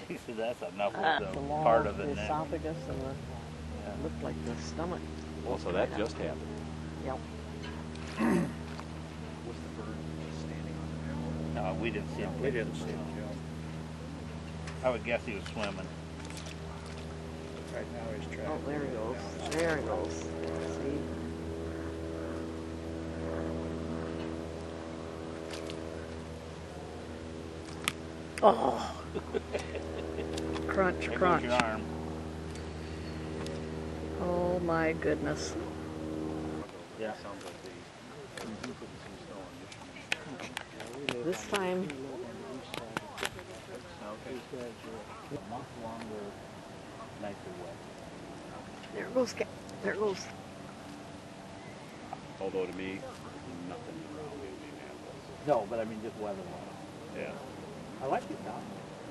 He said that's enough of The the long, part of the the neck. esophagus and the, looked like the stomach. Well, so that just happened. Yep. Was the bird standing on the No, we didn't see him. We didn't see him. I would guess he was swimming. Right now he's trying. Oh, there he goes. There he goes. See? Oh. Crunch, There crunch. goes your arm. Oh my goodness. Yeah. This time, A month longer, nicer wet. there goes, there goes. Although to me, nothing around Indianapolis. No, but I mean just weather-wise. Yeah. I like it now.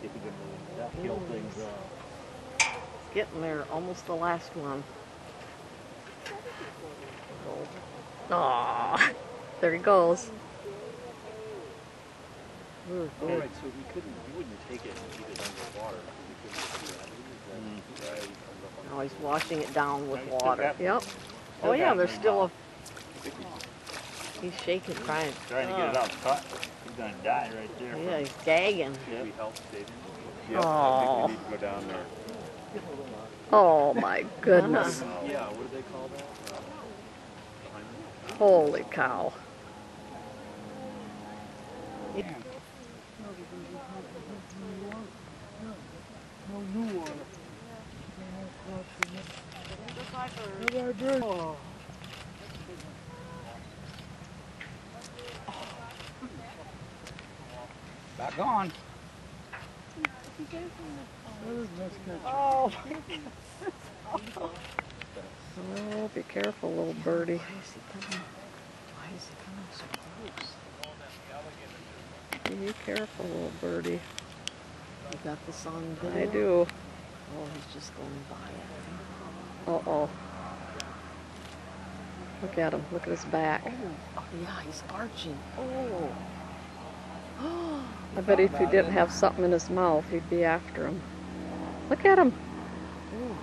If you can kill things. Getting there, almost the last one. Aww, there he goes. All right, so we wouldn't take it and keep it underwater. We couldn't. Now he's washing it down with Now you water. still Yep. still Oh yeah, got there's me still a. now. He's shaking, trying. Trying to get it out cut. He's gonna die right there. Yeah, he's gagging. Yeah. We help David? Yep, I Oh. think we need to go down there. Oh my goodness. Yeah, what do they call that? Holy cow. Back on. Oh my goodness. Oh, be careful, little birdie. Why is he coming so close? Be careful, little birdie. You got this on video? I do. Oh, he's just going by it. Uh-oh. Look at him. Look at his back. Oh, yeah, he's arching. Oh. I bet if he didn't have something in his mouth, he'd be after him. Look at him. Ooh.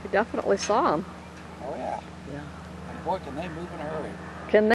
He definitely saw him. Oh yeah. Yeah. And boy, can they move in a hurry. Can they?